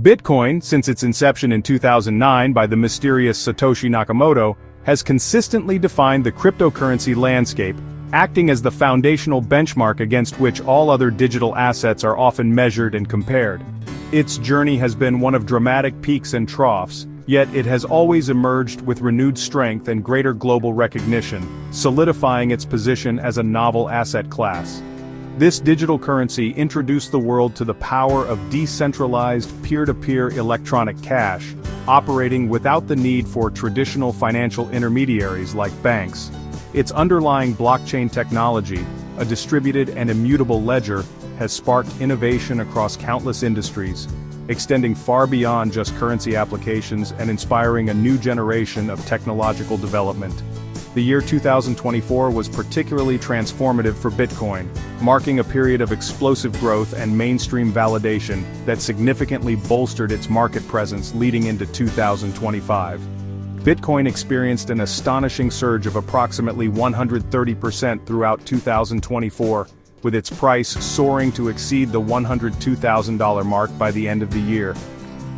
Bitcoin, since its inception in 2009 by the mysterious Satoshi Nakamoto, has consistently defined the cryptocurrency landscape, acting as the foundational benchmark against which all other digital assets are often measured and compared. Its journey has been one of dramatic peaks and troughs, yet it has always emerged with renewed strength and greater global recognition, solidifying its position as a novel asset class. This digital currency introduced the world to the power of decentralized, peer-to-peer electronic cash, operating without the need for traditional financial intermediaries like banks. Its underlying blockchain technology, a distributed and immutable ledger, has sparked innovation across countless industries, extending far beyond just currency applications and inspiring a new generation of technological development. The year 2024 was particularly transformative for Bitcoin, marking a period of explosive growth and mainstream validation that significantly bolstered its market presence leading into 2025. Bitcoin experienced an astonishing surge of approximately 130% throughout 2024, with its price soaring to exceed the $102,000 mark by the end of the year.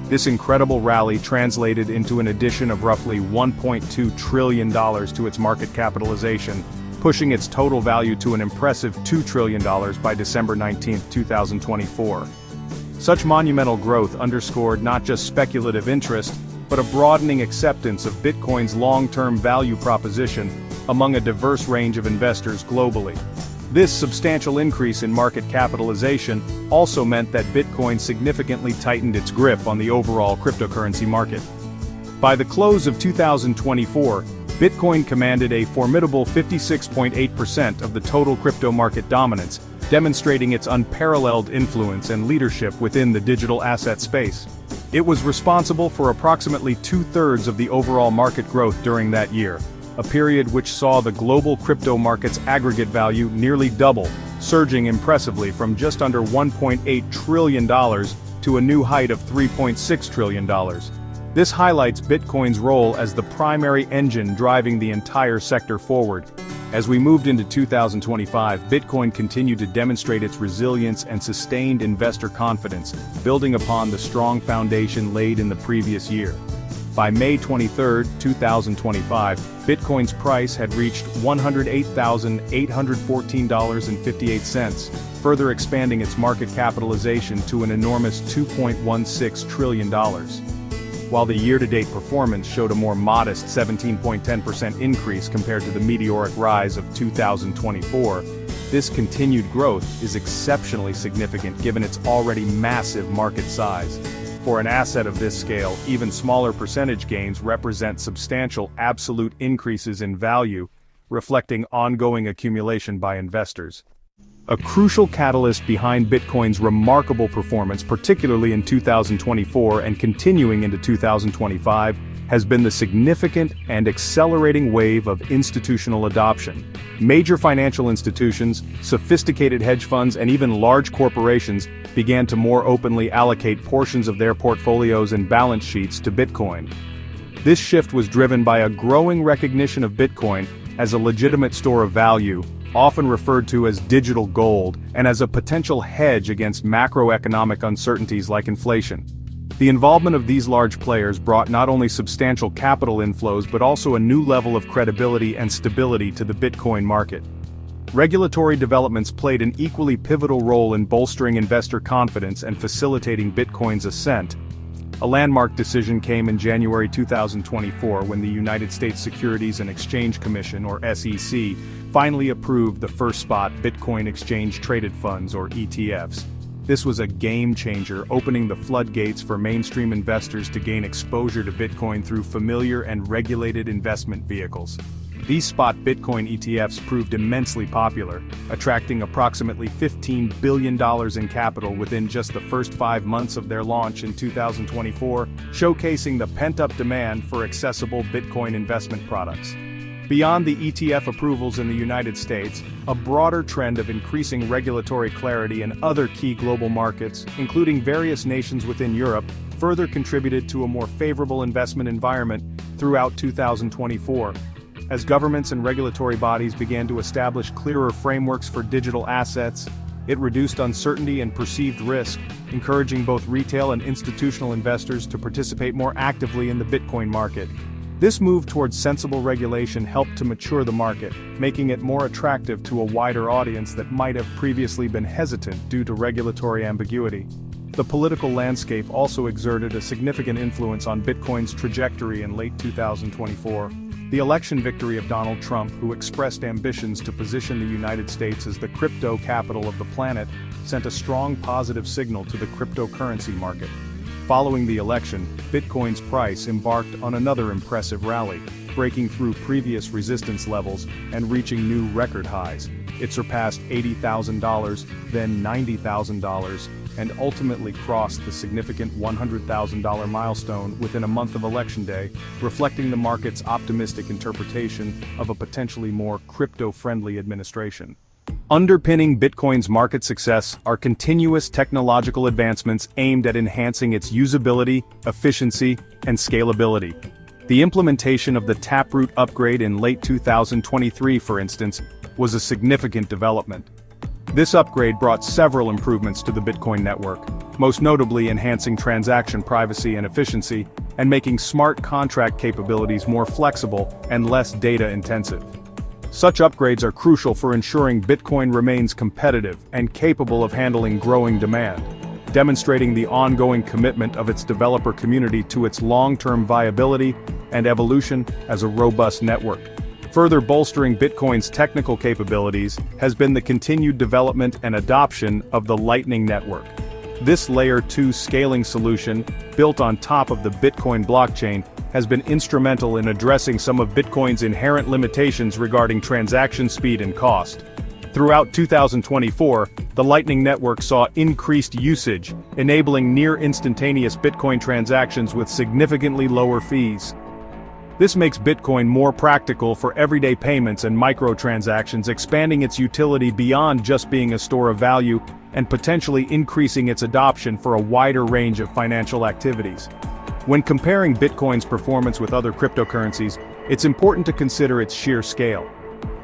This incredible rally translated into an addition of roughly $1.2 trillion to its market capitalization, pushing its total value to an impressive $2 trillion by December 19, 2024. Such monumental growth underscored not just speculative interest, but a broadening acceptance of Bitcoin's long-term value proposition among a diverse range of investors globally. This substantial increase in market capitalization also meant that Bitcoin significantly tightened its grip on the overall cryptocurrency market. By the close of 2024, Bitcoin commanded a formidable 56.8% of the total crypto market dominance, demonstrating its unparalleled influence and leadership within the digital asset space. It was responsible for approximately two-thirds of the overall market growth during that year, a period which saw the global crypto market's aggregate value nearly double, surging impressively from just under $1.8 trillion to a new height of $3.6 trillion. This highlights Bitcoin's role as the primary engine driving the entire sector forward. As we moved into 2025, Bitcoin continued to demonstrate its resilience and sustained investor confidence, building upon the strong foundation laid in the previous year. By May 23, 2025, Bitcoin's price had reached $108,814.58, further expanding its market capitalization to an enormous $2.16 trillion. While the year-to-date performance showed a more modest 17.10% increase compared to the meteoric rise of 2024, this continued growth is exceptionally significant given its already massive market size. For an asset of this scale, even smaller percentage gains represent substantial absolute increases in value, reflecting ongoing accumulation by investors. A crucial catalyst behind Bitcoin's remarkable performance, particularly in 2024 and continuing into 2025, has been the significant and accelerating wave of institutional adoption. Major financial institutions, sophisticated hedge funds, and even large corporations began to more openly allocate portions of their portfolios and balance sheets to Bitcoin. This shift was driven by a growing recognition of Bitcoin as a legitimate store of value, often referred to as digital gold, and as a potential hedge against macroeconomic uncertainties like inflation. The involvement of these large players brought not only substantial capital inflows but also a new level of credibility and stability to the Bitcoin market. Regulatory developments played an equally pivotal role in bolstering investor confidence and facilitating Bitcoin's ascent. A landmark decision came in January 2024 when the United States Securities and Exchange Commission, or SEC, finally approved the first spot Bitcoin exchange-traded funds, or ETFs. This was a game-changer, opening the floodgates for mainstream investors to gain exposure to Bitcoin through familiar and regulated investment vehicles. These spot Bitcoin ETFs proved immensely popular, attracting approximately $15 billion in capital within just the first 5 months of their launch in 2024, showcasing the pent-up demand for accessible Bitcoin investment products. Beyond the ETF approvals in the United States, a broader trend of increasing regulatory clarity in other key global markets, including various nations within Europe, further contributed to a more favorable investment environment throughout 2024. As governments and regulatory bodies began to establish clearer frameworks for digital assets, It reduced uncertainty and perceived risk, encouraging both retail and institutional investors to participate more actively in the Bitcoin market. This move towards sensible regulation helped to mature the market, making it more attractive to a wider audience that might have previously been hesitant due to regulatory ambiguity. The political landscape also exerted a significant influence on Bitcoin's trajectory in late 2024. The election victory of Donald Trump, who expressed ambitions to position the United States as the crypto capital of the planet, sent a strong positive signal to the cryptocurrency market. Following the election, Bitcoin's price embarked on another impressive rally, breaking through previous resistance levels and reaching new record highs. It surpassed $80,000, then $90,000, and ultimately crossed the significant $100,000 milestone within a month of Election Day, reflecting the market's optimistic interpretation of a potentially more crypto-friendly administration. Underpinning Bitcoin's market success are continuous technological advancements aimed at enhancing its usability, efficiency, and scalability. The implementation of the Taproot upgrade in late 2023, for instance, was a significant development. This upgrade brought several improvements to the Bitcoin network, most notably enhancing transaction privacy and efficiency, and making smart contract capabilities more flexible and less data-intensive. Such upgrades are crucial for ensuring Bitcoin remains competitive and capable of handling growing demand, demonstrating the ongoing commitment of its developer community to its long-term viability and evolution as a robust network. Further bolstering Bitcoin's technical capabilities has been the continued development and adoption of the Lightning Network. This Layer 2 scaling solution, built on top of the Bitcoin blockchain, has been instrumental in addressing some of Bitcoin's inherent limitations regarding transaction speed and cost. Throughout 2024, the Lightning Network saw increased usage, enabling near-instantaneous Bitcoin transactions with significantly lower fees. This makes Bitcoin more practical for everyday payments and microtransactions, expanding its utility beyond just being a store of value and potentially increasing its adoption for a wider range of financial activities. When comparing Bitcoin's performance with other cryptocurrencies, it's important to consider its sheer scale.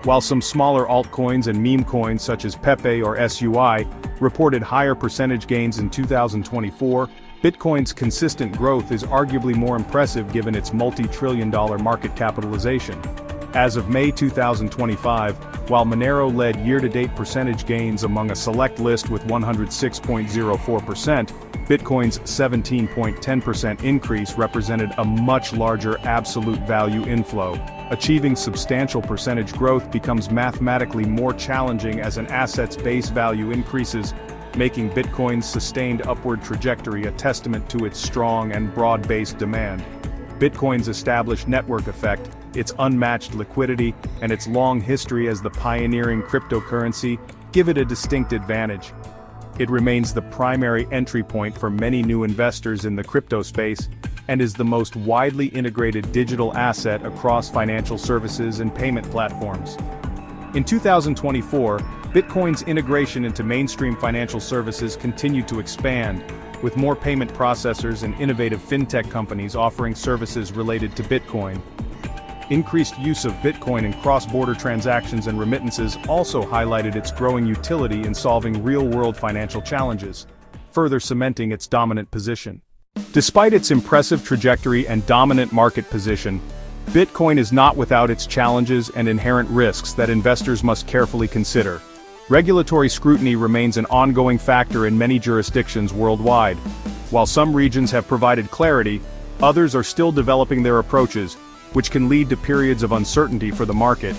While some smaller altcoins and meme coins such as Pepe or SUI reported higher percentage gains in 2024, Bitcoin's consistent growth is arguably more impressive given its multi-trillion-dollar market capitalization. As of May 2025, while Monero led year-to-date percentage gains among a select list with 106.04%, Bitcoin's 17.10% increase represented a much larger absolute value inflow. Achieving substantial percentage growth becomes mathematically more challenging as an asset's base value increases, making Bitcoin's sustained upward trajectory a testament to its strong and broad-based demand. Bitcoin's established network effect, its unmatched liquidity, and its long history as the pioneering cryptocurrency give it a distinct advantage. It remains the primary entry point for many new investors in the crypto space, and is the most widely integrated digital asset across financial services and payment platforms. In 2024, Bitcoin's integration into mainstream financial services continued to expand, with more payment processors and innovative fintech companies offering services related to Bitcoin. Increased use of Bitcoin in cross-border transactions and remittances also highlighted its growing utility in solving real-world financial challenges, further cementing its dominant position. Despite its impressive trajectory and dominant market position, Bitcoin is not without its challenges and inherent risks that investors must carefully consider. Regulatory scrutiny remains an ongoing factor in many jurisdictions worldwide. While some regions have provided clarity, others are still developing their approaches, which can lead to periods of uncertainty for the market.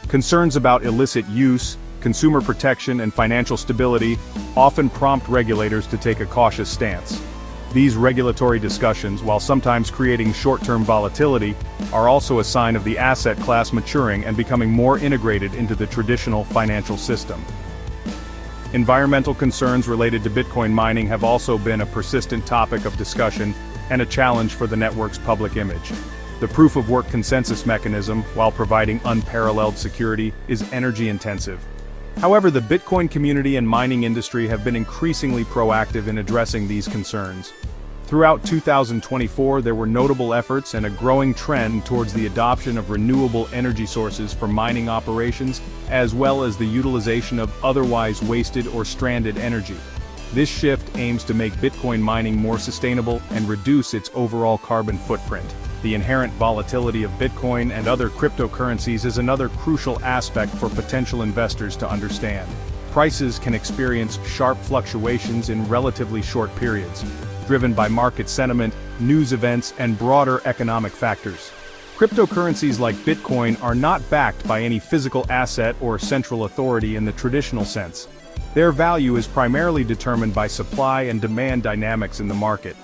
Concerns about illicit use, consumer protection, and financial stability often prompt regulators to take a cautious stance. These regulatory discussions, while sometimes creating short-term volatility, are also a sign of the asset class maturing and becoming more integrated into the traditional financial system. Environmental concerns related to Bitcoin mining have also been a persistent topic of discussion and a challenge for the network's public image. The proof-of-work consensus mechanism, while providing unparalleled security, is energy-intensive. However, the Bitcoin community and mining industry have been increasingly proactive in addressing these concerns. Throughout 2024, there were notable efforts and a growing trend towards the adoption of renewable energy sources for mining operations, as well as the utilization of otherwise wasted or stranded energy. This shift aims to make Bitcoin mining more sustainable and reduce its overall carbon footprint. The inherent volatility of Bitcoin and other cryptocurrencies is another crucial aspect for potential investors to understand. Prices can experience sharp fluctuations in relatively short periods, driven by market sentiment, news events, and broader economic factors. Cryptocurrencies like Bitcoin are not backed by any physical asset or central authority in the traditional sense. Their value is primarily determined by supply and demand dynamics in the market.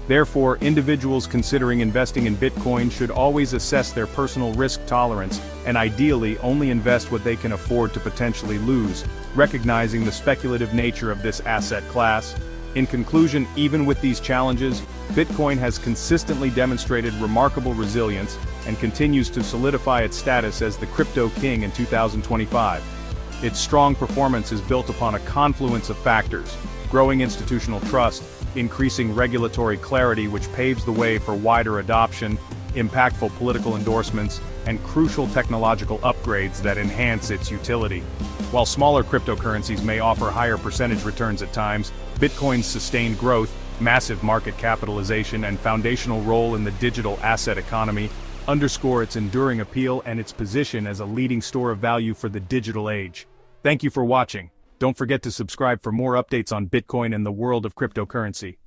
Therefore, individuals considering investing in Bitcoin should always assess their personal risk tolerance and ideally only invest what they can afford to potentially lose, recognizing the speculative nature of this asset class. In conclusion, even with these challenges, Bitcoin has consistently demonstrated remarkable resilience and continues to solidify its status as the crypto king in 2025. Its strong performance is built upon a confluence of factors: growing institutional trust, increasing regulatory clarity which paves the way for wider adoption, impactful political endorsements, and crucial technological upgrades that enhance its utility. While smaller cryptocurrencies may offer higher percentage returns at times, Bitcoin's sustained growth, massive market capitalization, and foundational role in the digital asset economy underscore its enduring appeal and its position as a leading store of value for the digital age. Thank you for watching. Don't forget to subscribe for more updates on Bitcoin and the world of cryptocurrency.